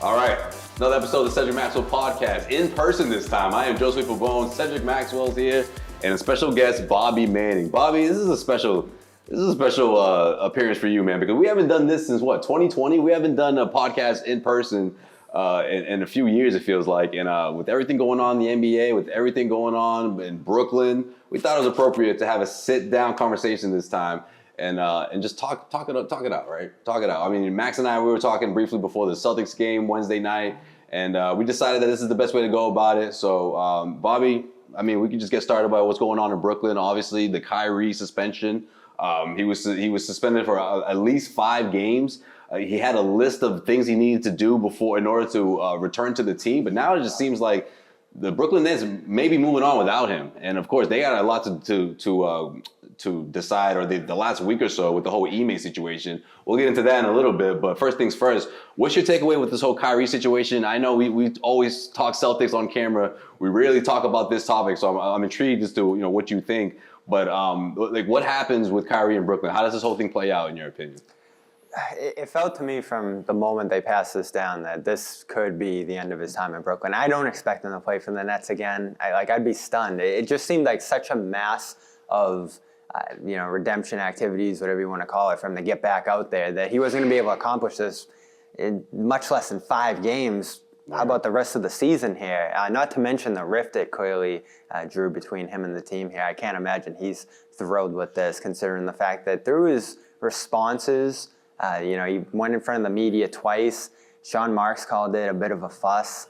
All right, another episode of the Cedric Maxwell podcast, in person this time. I am Joe Tsai. Cedric Maxwell's here, and a special guest, Bobby Manning. Bobby, this is a special appearance for you, man, because we haven't done this since, 2020? We haven't done a podcast in person in a few years, it feels like. And with everything going on in the NBA, with everything going on in Brooklyn, we thought it was appropriate to have a sit-down conversation this time. And just talk it out, right? Talk it out. I mean, Max and I, we were talking briefly before the Celtics game Wednesday night, and we decided that this is the best way to go about it. So, Bobby, I mean, we can just get started by what's going on in Brooklyn. Obviously, the Kyrie suspension. He was suspended for at least 5 games. He had a list of things he needed to do in order to return to the team. But now it just seems like the Brooklyn Nets may be moving on without him. And of course, they got a lot to decide, or the last week or so with the whole Ime situation. We'll get into that in a little bit, but first things first, what's your takeaway with this whole Kyrie situation? I know we always talk Celtics on camera. We rarely talk about this topic, so I'm intrigued as to what you think. But what happens with Kyrie in Brooklyn? How does this whole thing play out in your opinion? It felt to me from the moment they passed this down that this could be the end of his time in Brooklyn. I don't expect him to play for the Nets again. I'd be stunned. It just seemed like such a mass of redemption activities, whatever you want to call it, from the get back out there, that he wasn't going to be able to accomplish this in much less than 5 games. How about the rest of the season here? Not to mention the rift it clearly drew between him and the team here. I can't imagine he's thrilled with this, considering the fact that through his responses, he went in front of the media twice. Sean Marks called it a bit of a fuss.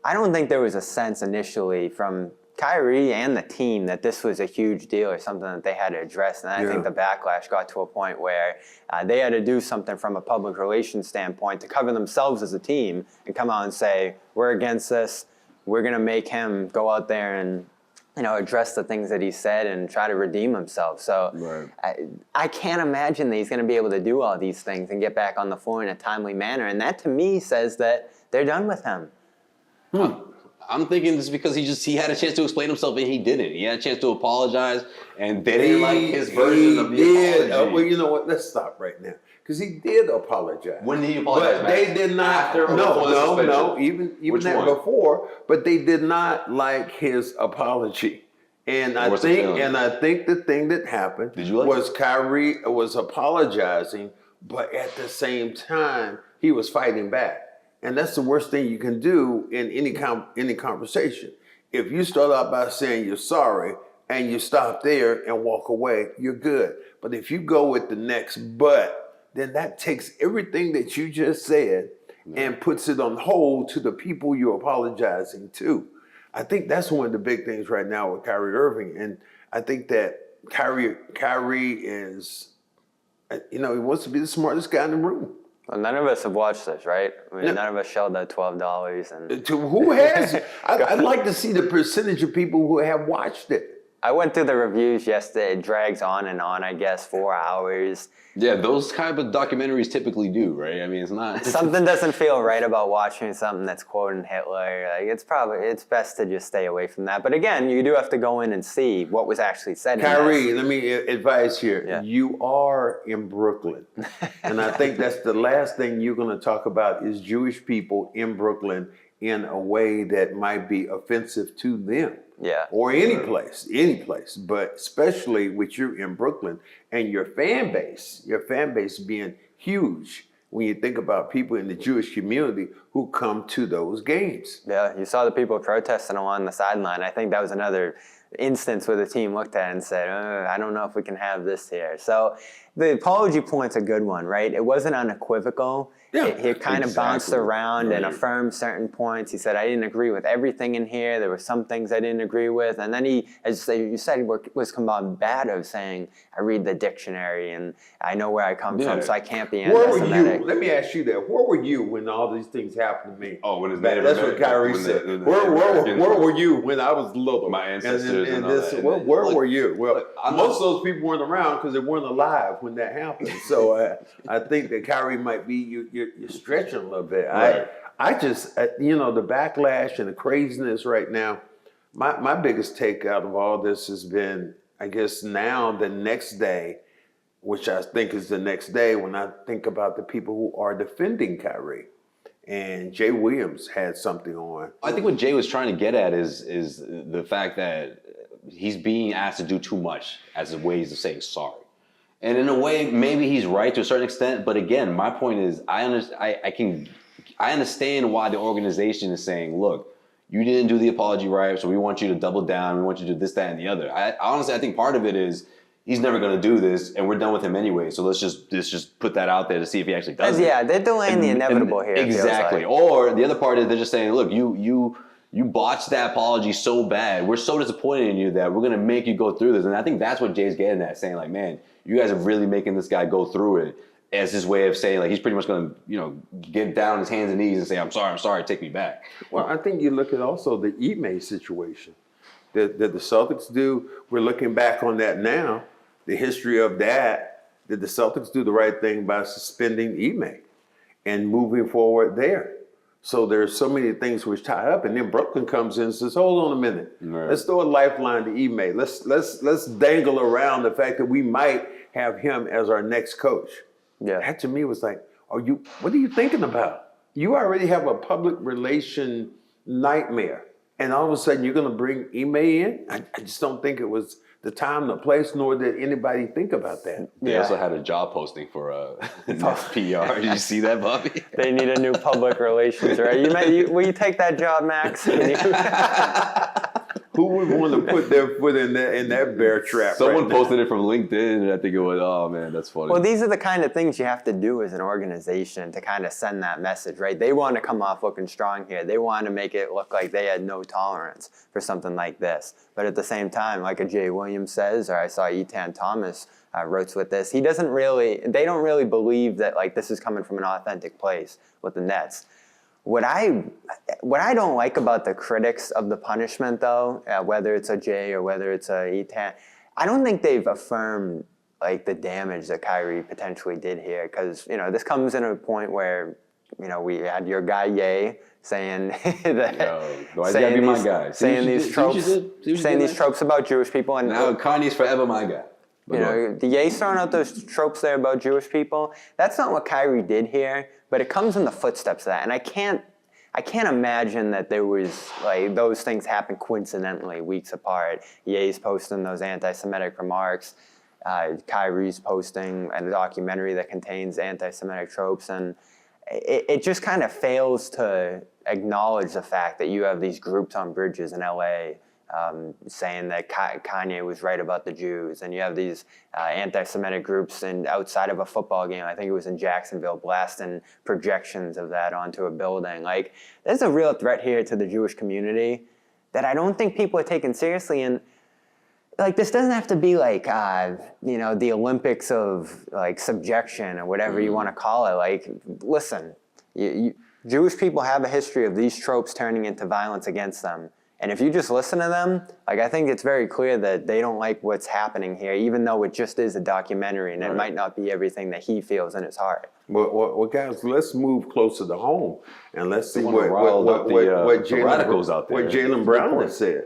I don't think there was a sense initially from Kyrie and the team that this was a huge deal or something that they had to address. And I think the backlash got to a point where they had to do something from a public relations standpoint to cover themselves as a team and come out and say, we're against this. We're going to make him go out there and address the things that he said and try to redeem himself. So I can't imagine that he's going to be able to do all these things and get back on the floor in a timely manner. And that, to me, says that they're done with him. I'm thinking it's because he had a chance to explain himself and he didn't. He had a chance to apologize, and they didn't like his version of the apology. Well, you know what? Let's stop right now. Because he did apologize. When did he apologize? But they did not. No. Even that before. But they did not like his apology. And I think the thing that happened was Kyrie was apologizing, but at the same time he was fighting back. And that's the worst thing you can do in any conversation. If you start out by saying you're sorry and you stop there and walk away, you're good. But if you go with the next but, then that takes everything that you just said and puts it on hold to the people you're apologizing to. I think that's one of the big things right now with Kyrie Irving. And I think that Kyrie is, he wants to be the smartest guy in the room. Well, none of us have watched this, right? I mean, none of us shelled out $12. And to who has? I'd like to see the percentage of people who have watched it. I went through the reviews yesterday. It drags on and on, I guess, 4 hours. Yeah, those kind of documentaries typically do, right? I mean, it's not... Something doesn't feel right about watching something that's quoting Hitler. It's best to just stay away from that. But again, you do have to go in and see what was actually said. Kyrie, let me advise here. Yeah. You are in Brooklyn. And I think that's the last thing you're going to talk about is Jewish people in Brooklyn in a way that might be offensive to them. Yeah. Or any place, but especially with you in Brooklyn and your fan base being huge when you think about people in the Jewish community who come to those games. Yeah, you saw the people protesting along the sideline. I think that was another instance where the team looked at it and said, I don't know if we can have this here. So the apology point's a good one, right? It wasn't unequivocal. Yeah, he kind of bounced around and affirmed certain points. He said, I didn't agree with everything in here. There were some things I didn't agree with. And then he, as you said, was combative, saying, I read the dictionary and I know where I come from, so I can't be anti-Semitic. Where were you? Let me ask you that. Where were you when all these things happened to me? Oh, when that's what Kyrie said. Where were you when I was little? My ancestors and all that. Where were you? Well, most of those people weren't around because they weren't alive when that happened. So I think that Kyrie might be you're stretching a little bit. Right. I just the backlash and the craziness right now. My biggest take out of all this has been, I guess, now the next day, which I think is the next day when I think about the people who are defending Kyrie. and Jay Williams had something on. I think what Jay was trying to get at is the fact that he's being asked to do too much as ways of saying sorry. And in a way, maybe he's right to a certain extent. But again, my point is, I understand why the organization is saying, look, you didn't do the apology right, so we want you to double down. We want you to do this, that, and the other. Honestly, I think part of it is he's never going to do this, and we're done with him anyway. So let's just put that out there to see if he actually does it. Yeah, they're delaying the inevitable here. Exactly. Like. Or the other part is they're just saying, look, you botched that apology so bad. We're so disappointed in you that we're going to make you go through this. And I think that's what Jay's getting at, saying like, man, you guys are really making this guy go through it as his way of saying, like, he's pretty much going to, get down on his hands and knees and say, I'm sorry, take me back. Well, I think you look at also the Ime situation that the Celtics do. We're looking back on that now, the history of that. Did the Celtics do the right thing by suspending Ime and moving forward there? So there's so many things which tie up, and then Brooklyn comes in and says, hold on a minute. Right. Let's throw a lifeline to Ime. Let's dangle around the fact that we might have him as our next coach. Yeah. That to me was like, what are you thinking about? You already have a public relation nightmare. And all of a sudden you're going to bring Ime in? I just don't think it was the time, the place, nor did anybody think about that. They also had a job posting for Nets PR. Did you see that, Bobby? They need a new public relations, right? Will you take that job, Max? Who would want to put their foot in that bear trap? Someone posted it from LinkedIn, and I think it was, oh man, that's funny. Well, these are the kind of things you have to do as an organization to kind of send that message, right? They want to come off looking strong here. They want to make it look like they had no tolerance for something like this. But at the same time, like a Jay Williams says, or I saw Etan Thomas wrote with this, they don't really believe that like this is coming from an authentic place with the Nets. What I don't like about the critics of the punishment, though, whether it's a Jay or whether it's a Etan, I don't think they've affirmed like the damage that Kyrie potentially did here. Because this comes in a point where we had your guy Ye saying these tropes about Jewish people, and now Kanye's forever my guy. The Ye's throwing out those tropes there about Jewish people. That's not what Kyrie did here, but it comes in the footsteps of that. And I can't imagine that there was like those things happen coincidentally weeks apart. Ye's posting those anti-Semitic remarks, Kyrie's posting a documentary that contains anti-Semitic tropes, and it just kind of fails to acknowledge the fact that you have these groups on bridges in LA saying that Kanye was right about the Jews, and you have these anti-Semitic groups outside of a football game. I think it was in Jacksonville, blasting projections of that onto a building. Like, there's a real threat here to the Jewish community that I don't think people are taking seriously. And like, this doesn't have to be like the Olympics of like subjection or whatever you want to call it. Like, listen, Jewish people have a history of these tropes turning into violence against them. And if you just listen to them, like, I think it's very clear that they don't like what's happening here, even though it just is a documentary and it might not be everything that he feels in his heart. Well, guys, let's move closer to home and let's see what Jaylen Brown has said.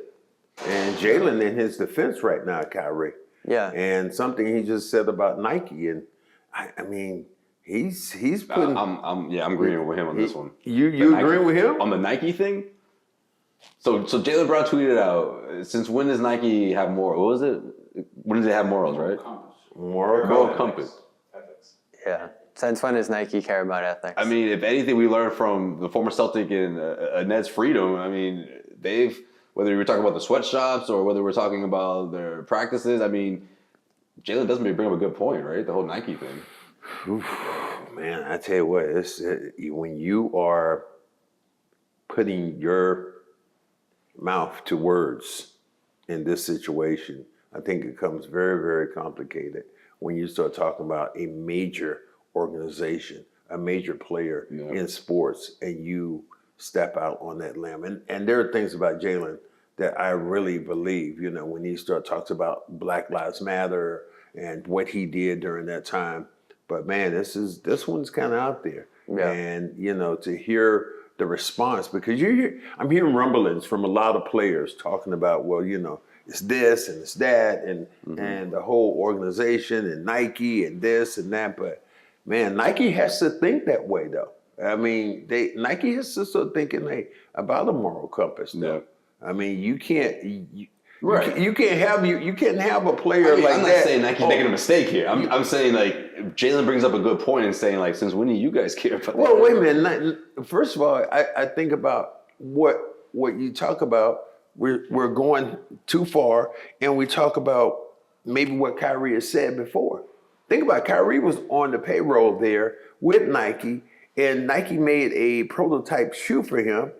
And Jaylen in his defense right now, Kyrie. Yeah. And something he just said about Nike, and I mean, he's putting. I'm agreeing with him on this one. You agreeing with him on the Nike thing? So Jaylen Brown tweeted out, since when does Nike have morals? What was it? When does it have morals, right? Moral compass. Ethics. Yeah. Since when does Nike care about ethics? I mean, if anything, we learned from the former Celtic and Ned's freedom. I mean, whether we're talking about the sweatshops or whether we're talking about their practices, I mean, Jaylen doesn't bring up a good point, right? The whole Nike thing. Oof, man, I tell you what, when you are putting your mouth to words in this situation, I think it becomes very, very complicated when you start talking about a major organization, a major player in sports, and you step out on that limb. And there are things about Jaylen that I really believe, when he talks about Black Lives Matter and what he did during that time. But man, this one's kind of out there. Yeah. And, to hear the response, because I'm hearing rumblings from a lot of players talking about, well, it's this and it's that and the whole organization and Nike and this and that. But man, Nike has to think that way though. I mean, Nike has to start thinking about a moral compass. Though. Yeah. I mean, you can't. You can't have a player like that. I'm not saying Nike's making a mistake here. I'm saying like Jaylen brings up a good point in saying like, since when do you guys care about that? Well, wait a minute. First of all, I think about what you talk about. We're going too far, and we talk about maybe what Kyrie has said before. Think about it. Kyrie was on the payroll there with Nike, and Nike made a prototype shoe for him,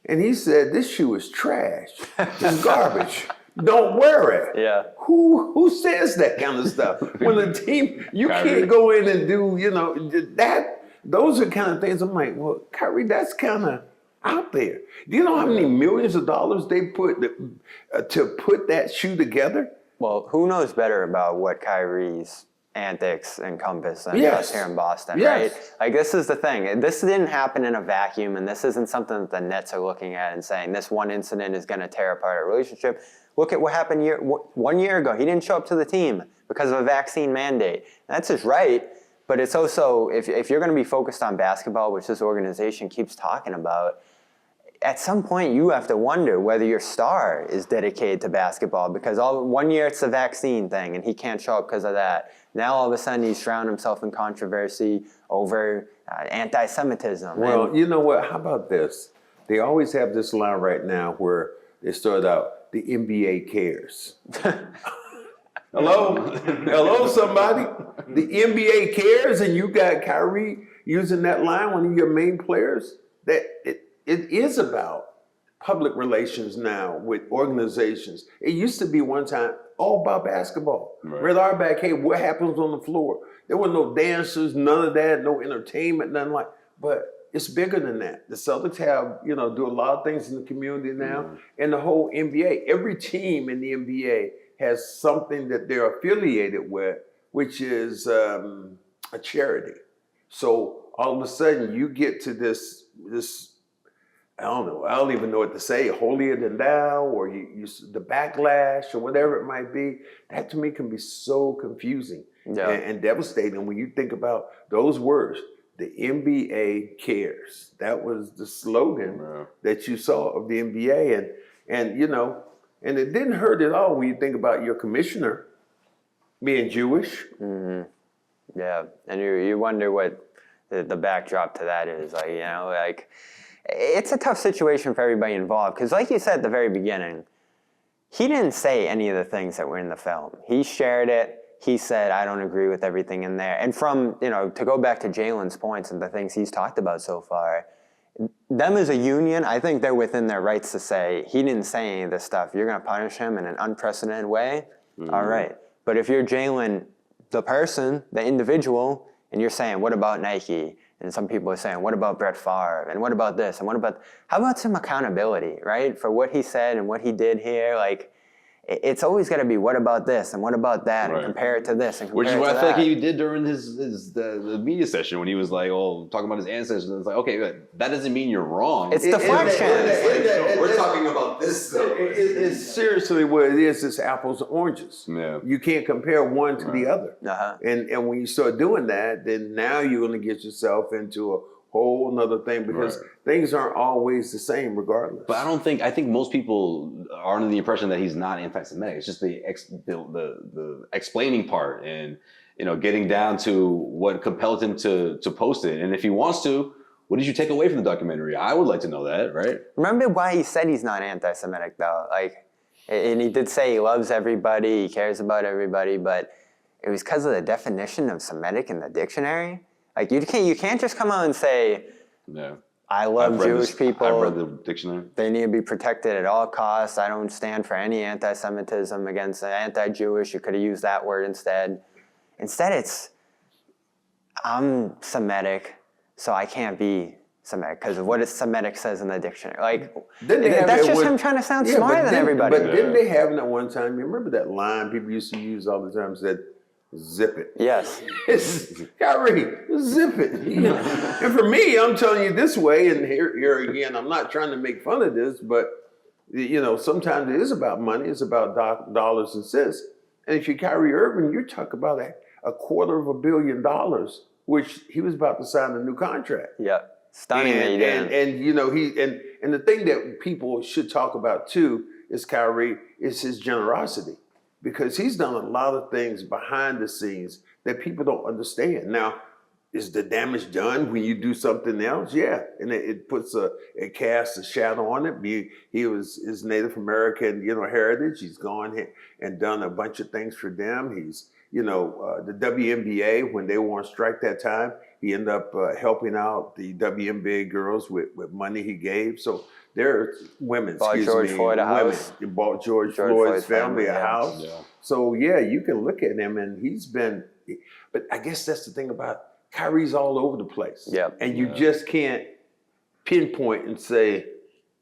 and he said, "This shoe is trash. It's garbage. Don't wear it." Yeah. Who says that kind of stuff? When the team, you can't go in and do, that. Those are kind of things. I'm like, well, Kyrie, that's kind of out there. Do you know how many millions of dollars they put to put that shoe together? Well, who knows better about what Kyrie's antics encompass than us here in Boston, right? Like, this is the thing. This didn't happen in a vacuum, and this isn't something that the Nets are looking at and saying this one incident is going to tear apart a relationship. Look at what happened 1 year ago. He didn't show up to the team because of a vaccine mandate. And that's his right, but it's also, if you're going to be focused on basketball, which this organization keeps talking about, at some point you have to wonder whether your star is dedicated to basketball, because 1 year it's the vaccine thing and he can't show up because of that. Now all of a sudden he's drowned himself in controversy over anti-Semitism. Well, you know what? How about this? They always have this line right now where they start out, the NBA cares. Hello, somebody. The NBA cares, and you got Kyrie using that line, one of your main players. That it is about public relations now with organizations. It used to be one time all about basketball. Right. Red Auerbach, hey, what happens on the floor? There were no dancers, none of that, no entertainment, nothing like. But it's bigger than that. The Celtics have, do a lot of things in the community now, and the whole NBA. Every team in the NBA has something that they're affiliated with, which is a charity. So all of a sudden, you get to this. I don't know. I don't even know what to say. Holier than thou, or the backlash, or whatever it might be. That to me can be so confusing and devastating when you think about those words. The NBA cares. That was the slogan that you saw of the NBA, and it didn't hurt at all when you think about your commissioner being Jewish. Mm-hmm. Yeah, and you wonder what the backdrop to that is. Like, it's a tough situation for everybody involved, because like you said at the very beginning, he didn't say any of the things that were in the film. He shared it. He said, I don't agree with everything in there. And from, to go back to Jaylen's points and the things he's talked about so far, them as a union, I think they're within their rights to say, he didn't say any of this stuff. You're going to punish him in an unprecedented way? Mm-hmm. All right. But if you're Jaylen, the person, the individual, and you're saying, what about Nike? And some people are saying, what about Brett Favre? And what about this? And how about some accountability, right? For what he said and what he did here? Like, it's always got to be, what about this and what about that, and compare it to this and compare it to that. Which is what I feel like he did during the media session when he was like, talking about his ancestors. It's like, okay, that doesn't mean you're wrong. It's deflection. We're talking about this though. It's seriously what it is. It's apples and oranges. Yeah. You can't compare one to the other. Uh-huh. And when you start doing that, then now you're going to get yourself into a whole nother thing, because things aren't always the same regardless. But I think most people are under the impression that he's not anti-Semitic. It's just the explaining part and getting down to what compelled him to post it. And if he wants to, what did you take away from the documentary? I would like to know that, right? Remember why he said he's not anti-Semitic though? Like, and he did say he loves everybody, he cares about everybody, but it was because of the definition of Semitic in the dictionary. Like, you can't just come out and say, I love Jewish people. I've read the dictionary. They need to be protected at all costs. I don't stand for any anti-Semitism against anti-Jewish. You could have used that word instead. Instead, it's, I'm Semitic, so I can't be Semitic because of what Semitic says in the dictionary. Like, that's just him trying to sound smarter than everybody. But didn't they have that one time? You remember that line people used to use all the time, said, zip it. Yes. Kyrie, zip it. And for me, I'm telling you this way, and here again, I'm not trying to make fun of this, but sometimes it is about money. It's about dollars and cents. And if you're Kyrie Irving, you're talking about $250 million, which he was about to sign a new contract. Yeah. Stunning that he didn't. And you know, and the thing that people should talk about too is Kyrie is his generosity, because he's done a lot of things behind the scenes that people don't understand. Now, is the damage done when you do something else? Yeah, and it casts a shadow on it. He was his Native American, you know, heritage. He's gone and done a bunch of things for them. He's, you know, the WNBA, when they were on strike that time, he ended up helping out the WNBA girls with money he gave. So there, women, bought George Floyd a house. He bought George Floyd's family a house. Yeah. So yeah, you can look at him, and he's been. But I guess that's the thing about Kyrie's all over the place. Yeah. And you just can't pinpoint and say,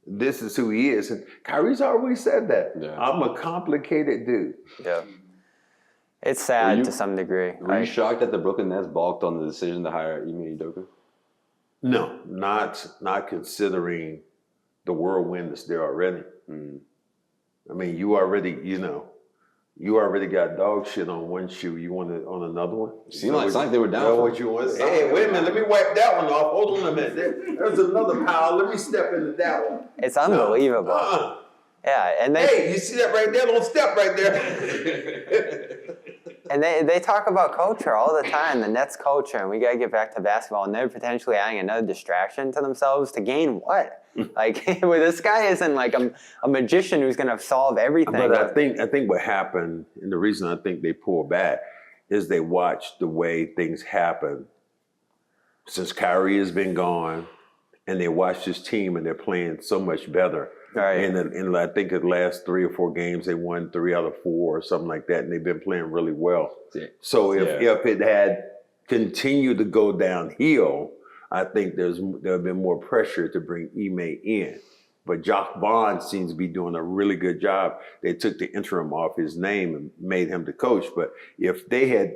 this is who he is. And Kyrie's always said that. Yeah. I'm a complicated dude. Yeah. It's sad to some degree. Were you shocked that the Brooklyn Nets balked on the decision to hire Ime Udoka? No, not considering the whirlwind that's there already. I mean, you already got dog shit on one shoe. You want it on another one? Seemed like they were down for what you want. Hey, wait a minute. Let me wipe that one off. Hold on a minute. There's another pile. Let me step into that one. It's unbelievable. Yeah, and hey, you see that right there? Don't step right there. And they talk about culture all the time, the Nets culture, and we got to get back to basketball, and they're potentially adding another distraction to themselves to gain what? Like, well, this guy isn't like a magician who's going to solve everything. But I think what happened, and the reason I think they pulled back, is they watched the way things happen since Kyrie has been gone, and they watched this team, and they're playing so much better. Right. And I think the last 3 or 4 games, they won 3 out of 4 or something like that, and they've been playing really well. Yeah. So if it had continued to go downhill, I think there have been more pressure to bring Ime in. But Jock Bond seems to be doing a really good job. They took the interim off his name and made him the coach. But if they had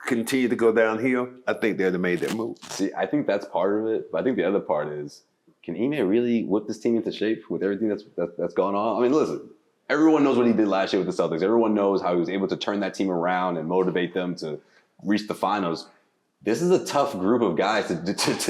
continued to go downhill, I think they'd have made that move. See, I think that's part of it. But I think the other part is, can Ime really whip this team into shape with everything that's going on? I mean, listen, everyone knows what he did last year with the Celtics. Everyone knows how he was able to turn that team around and motivate them to reach the finals. This is a tough group of guys to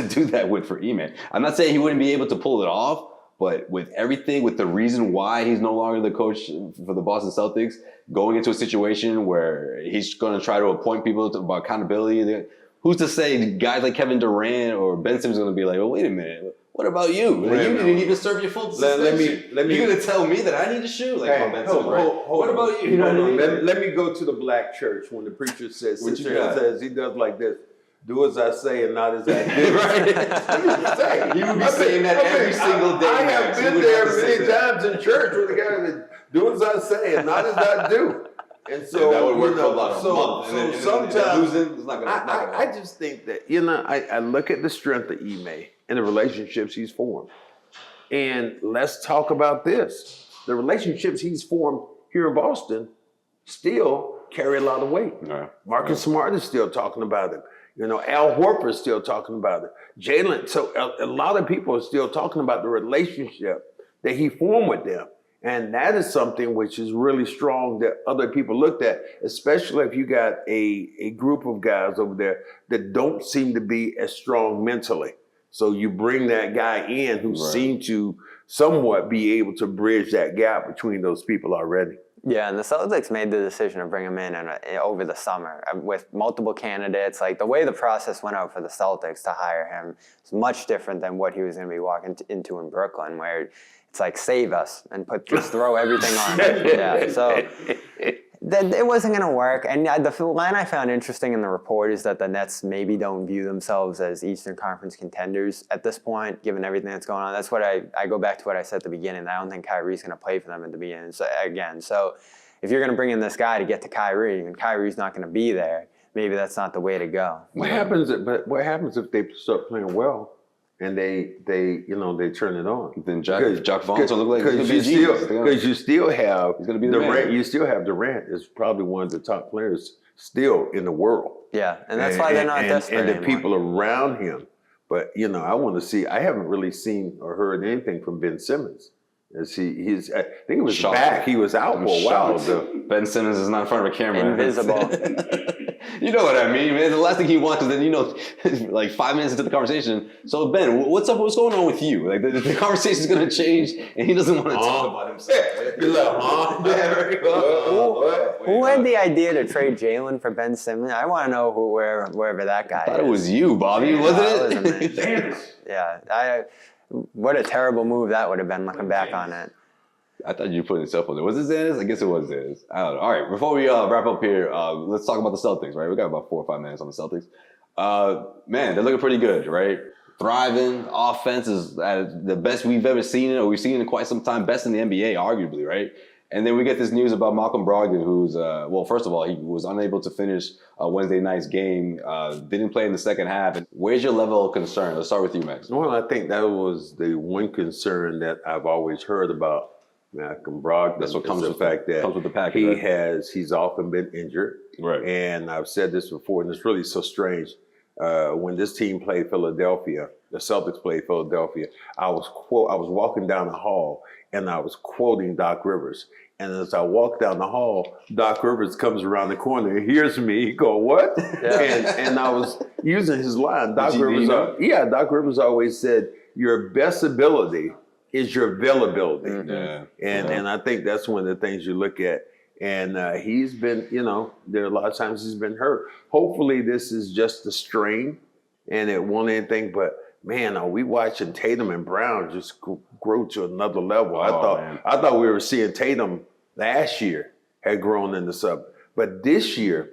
do that with for Ime. I'm not saying he wouldn't be able to pull it off, but with everything, with the reason why he's no longer the coach for the Boston Celtics, going into a situation where he's going to try to appoint people about accountability, who's to say guys like Kevin Durant or Ben Simmons are going to be like, oh, wait a minute. What about you? You didn't even serve your full suspension. You're going to tell me that I need to shoot? Like, what about you? You know what I mean? Let me go to the black church when the preacher says, he does like this. Do as I say and not as I do. Right? He would be saying that every single day. I have been there many times in church with the guy that do as I say and not as I do. And so that would work for about a month. So sometimes I just think that, I look at the strength of Ime and the relationships he's formed. And let's talk about this. The relationships he's formed here in Boston still carry a lot of weight. Marcus Smart is still talking about it. Al Horford's still talking about it. Jaylen. So a lot of people are still talking about the relationship that he formed with them. And that is something which is really strong that other people looked at, especially if you got a group of guys over there that don't seem to be as strong mentally. So you bring that guy in who seemed to somewhat be able to bridge that gap between those people already. Yeah, and the Celtics made the decision to bring him in over the summer with multiple candidates. Like, the way the process went out for the Celtics to hire him is much different than what he was going to be walking into in Brooklyn, where it's like, save us and just throw everything on him. Yeah, so it wasn't going to work. And the line I found interesting in the report is that the Nets maybe don't view themselves as Eastern Conference contenders at this point, given everything that's going on. That's what I go back to what I said at the beginning. I don't think Kyrie's going to play for them at the beginning. So if you're going to bring in this guy to get to Kyrie, and Kyrie's not going to be there, maybe that's not the way to go. What happens if they start playing well? And they turn it on. Then Jock Vaughn's gonna look like because you still have Durant. You still have Durant is probably one of the top players still in the world. Yeah, and that's why they're not desperate and the anymore. people around him. But I want to see. I haven't really seen or heard anything from Ben Simmons. I think it was back. He was out for a while. Ben Simmons is not in front of a camera. Invisible. You know what I mean, man. The last thing he wants is then, like 5 minutes into the conversation. So Ben, what's up? What's going on with you? Like the conversation is going to change, and he doesn't want to talk about himself. Who had the idea to trade Jaylen for Ben Simmons? I want to know wherever that guy is. I thought it was you, Bobby, wasn't it? Yeah. What a terrible move that would have been looking back on it. I thought you put yourself on there. Was it Xanis? I guess it was Xanis. I don't know. All right, before we wrap up here, let's talk about the Celtics, right? We got about 4 or 5 minutes on the Celtics. Man, they're looking pretty good, right? Thriving. Offense is at the best we've ever seen it, or we've seen it in quite some time. Best in the NBA, arguably, right? And then we get this news about Malcolm Brogdon, who's, well, first of all, he was unable to finish Wednesday night's game, didn't play in the second half. Where's your level of concern? Let's start with you, Max. Well, I think that was the one concern that I've always heard about Malcolm Brogdon. That's what comes with the fact that comes with the package, he's often been injured. Right. And I've said this before, and it's really so strange. When this team played Philadelphia, the Celtics played Philadelphia, I was walking down the hall and I was quoting Doc Rivers. And as I walk down the hall, Doc Rivers comes around the corner and hears me. He go, "What?" Yeah. And I was using his line. Doc Rivers always said, "Your best ability is your availability." Mm-hmm. And I think that's one of the things you look at. And he's been, there are a lot of times he's been hurt. Hopefully this is just a strain and it won't anything. But man, are we watching Tatum and Brown just grow to another level? I thought we were seeing Tatum last year had grown into something. But this year,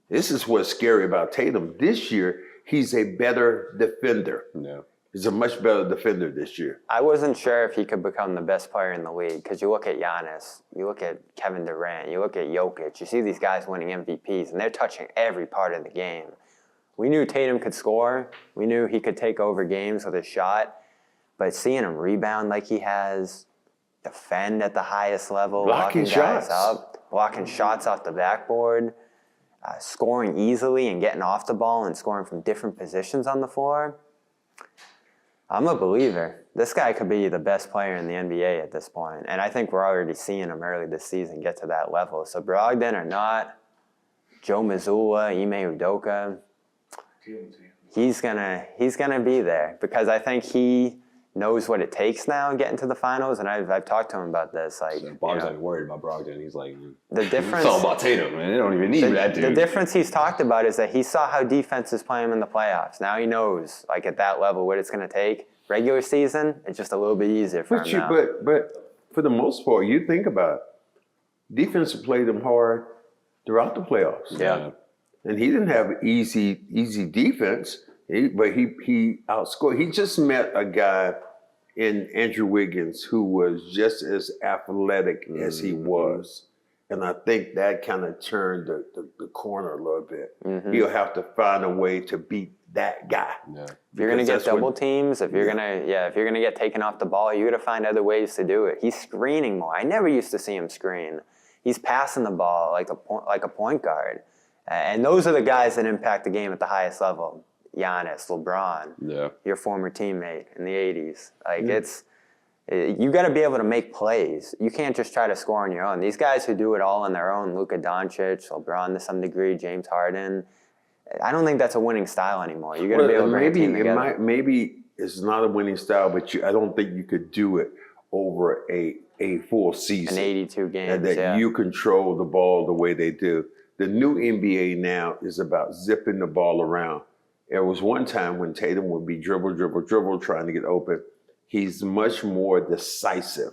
this is what's scary about Tatum. This year, he's a better defender. Yeah. He's a much better defender this year. I wasn't sure if he could become the best player in the league because you look at Giannis, you look at Kevin Durant, you look at Jokic, you see these guys winning MVPs, and they're touching every part of the game. We knew Tatum could score. We knew he could take over games with his shot. But seeing him rebound like he has, defend at the highest level, blocking guys shots up, blocking shots off the backboard, scoring easily and getting off the ball and scoring from different positions on the floor, I'm a believer. This guy could be the best player in the NBA at this point. And I think we're already seeing him early this season get to that level. So Brogdon or not, Joe Mazzulla, Ime Udoka, he's gonna be there because I think he knows what it takes now getting to the finals. And I've talked to him about this. Like, Bob's not worried about Brogdon. He's like, the difference. It's all about Tatum, man. They don't even need that dude. The difference he's talked about is that he saw how defenses play him in the playoffs. Now he knows, like at that level, what it's going to take. Regular season, it's just a little bit easier for him now. But for the most part, you think about it, defense played him hard throughout the playoffs. Yeah. And he didn't have easy defense, but he outscored. He just met a guy in Andrew Wiggins who was just as athletic as he was. And I think that kind of turned the corner a little bit. Mm-hmm. He'll have to find a way to beat that guy. Yeah. If you're gonna get double teams, if you're gonna get taken off the ball, you gotta find other ways to do it. He's screening more. I never used to see him screen. He's passing the ball like a point guard. And those are the guys that impact the game at the highest level. Giannis, LeBron, your former teammate in the 80s. Like you got to be able to make plays. You can't just try to score on your own. These guys who do it all on their own, Luka Doncic, LeBron to some degree, James Harden, I don't think that's a winning style anymore. You got to be able to bring a team together. Maybe it's not a winning style, but I don't think you could do it over a full season. An 82 games, that you control the ball the way they do. The new NBA now is about zipping the ball around. There was one time when Tatum would be dribble, trying to get open. He's much more decisive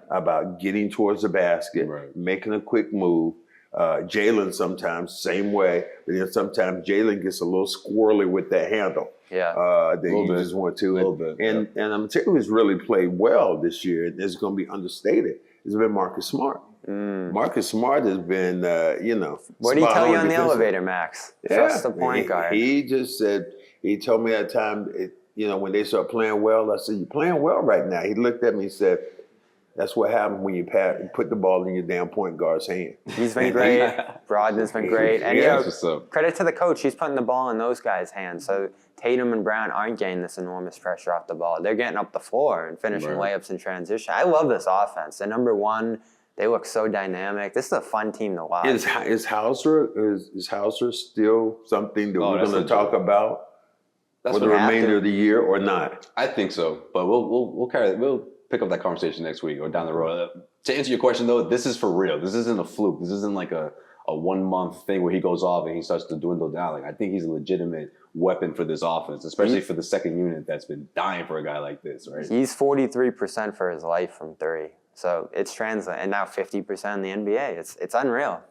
about getting towards the basket, making a quick move. Jaylen sometimes, same way. But then sometimes Jaylen gets a little squirrely with that handle. That he just want to. And I'm telling you who's really played well this year, and it's going to be understated, has been Marcus Smart. Marcus Smart has been, What did he tell you on the elevator, Max? Trust the point guard. He just said, he told me that time, when they start playing well, I said, "You're playing well right now." He looked at me and said, "That's what happens when you put the ball in your damn point guard's hand." He's been great. Brogdon's been great. And credit to the coach. He's putting the ball in those guys' hands. So Tatum and Brown aren't getting this enormous pressure off the ball. They're getting up the floor and finishing layups in transition. I love this offense. They're number one They look so dynamic. This is a fun team to watch. Is Hauser still something that we're going to talk about for the remainder of the year or not? I think so, but we'll pick up that conversation next week or down the road. To answer your question though, this is for real. This isn't a fluke. This isn't like a 1 month thing where he goes off and he starts to dwindle down. Like I think he's a legitimate weapon for this offense, especially for the second unit that's been dying for a guy like this, right? He's 43% for his life from three. So it's translating, and now 50% in the NBA. It's unreal.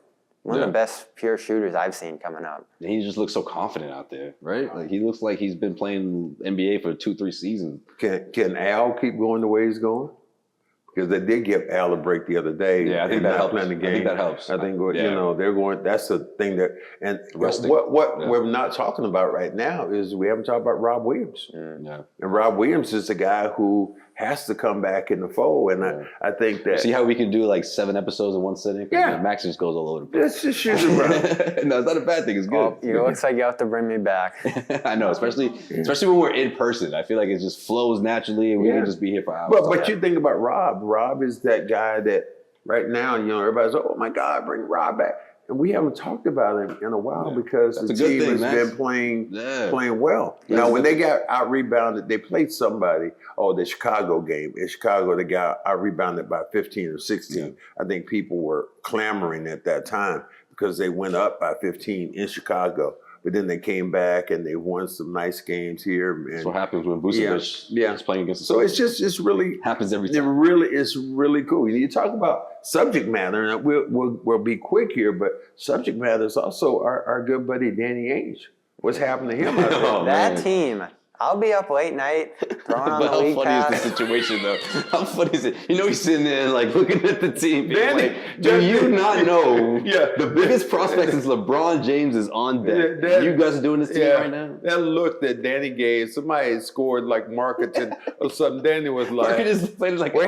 One of the best pure shooters I've seen coming up. And he just looks so confident out there, right? Like he looks like he's been playing NBA for 2-3 seasons. Can Al keep going the way he's going? Because they did give Al a break the other day. Yeah, I think that helps. I think that helps. I think they're going. That's the thing that. And what we're not talking about right now is we haven't talked about Rob Williams. Yeah. And Rob Williams is the guy who has to come back in the fold. And I think that. See how we can do like 7 episodes in one sitting? Yeah. Max just goes all over the place. Let's just shoot it around. No, it's not a bad thing. It's good. Well, it looks like you have to bring me back. I know, especially when we're in person. I feel like it just flows naturally, and we can just be here for hours. But you think about Rob. Rob is that guy that right now, everybody's like, oh my God, bring Rob back. And we haven't talked about him in a while because the team has been playing well. Now, when they got out-rebounded, they played somebody, the Chicago game. In Chicago, they got out-rebounded by 15 or 16. Yeah. I think people were clamoring at that time because they went up by 15 in Chicago. But then they came back and they won some nice games here. And that's what happens when Vucevic is playing against the Celtics. So it's really happens every time. It's really cool. You talk about subject matter, and we'll be quick here, but subject matter is also our good buddy Danny Ainge. What's happened to him out there? That team. I'll be up late night throwing on the league pass. How funny is the situation, though? How funny is it? He's sitting there like looking at the team. Danny, do you not know the biggest prospect is LeBron James is on deck? You guys are doing this to me right now? That look that Danny gave, somebody had scored like Marketing or something. Danny was like, we're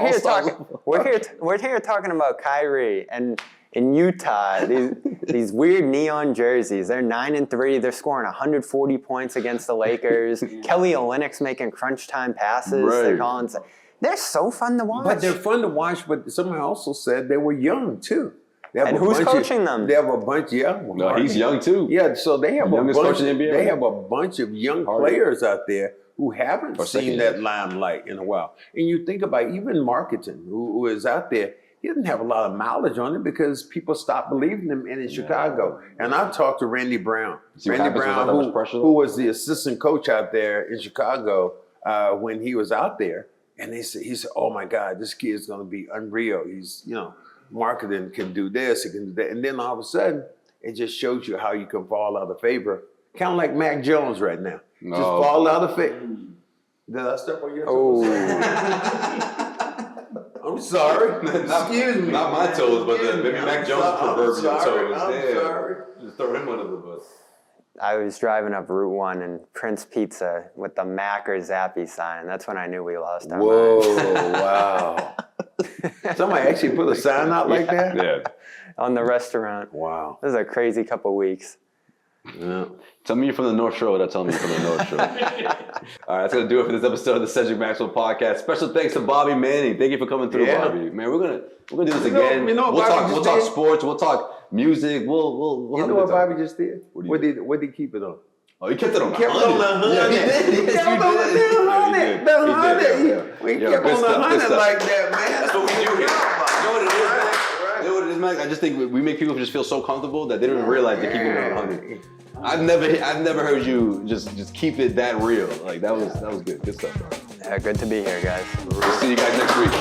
here talking about Kyrie and in Utah, these weird neon jerseys. They're 9-3. They're scoring 140 points against the Lakers. Kelly Olynyk's making crunch time passes. Right. They're so fun to watch. But they're fun to watch. But someone also said they were young too. And who's coaching them? They have a bunch. No, he's young too. Yeah, so they have coach in the NBA. They have a bunch of young players out there who haven't seen that limelight in a while. And you think about even Marketing, who is out there. He didn't have a lot of mileage on it because people stopped believing him in Chicago. And I talked to Randy Brown. Randy Brown, who was the assistant coach out there in Chicago when he was out there. And he said, oh my God, this kid's going to be unreal. He's, Marketing can do this, he can do that. And then all of a sudden, it just shows you how you can fall out of favor. Kind of like Mac Jones right now. Just fall out of favor. Did I step on your toes? I'm sorry. Excuse me. Not my toes, but maybe Mac Jones' proverbial toes. I'm sorry. Just throw him under the bus. I was driving up Route 1 and Prince Pizza with the Mac or Zappy sign. That's when I knew we lost our mind. Wow. Somebody actually put a sign out like that? Yeah. On the restaurant. Wow. This is a crazy couple of weeks. Yeah. Tell me you're from the North Shore without telling me you're from the North Shore. All right, that's going to do it for this episode of the Cedric Maxwell Podcast. Special thanks to Bobby Manning. Thank you for coming through, Bobby. Man, we're gonna do this again. We'll talk sports. We'll talk music. We'll you know what Bobby just did? What did he keep it on? Oh, he kept it on the 100. Yeah, he did. He kept it on the 100. We kept on the 100 like that, man. That's what we do here. You know what it is, man? You know what it is, man? I just think we make people just feel so comfortable that they don't even realize they're keeping it on 100. I've never heard you just keep it that real. Like that was good. Good stuff, bro. Yeah, good to be here, guys. We'll see you guys next week.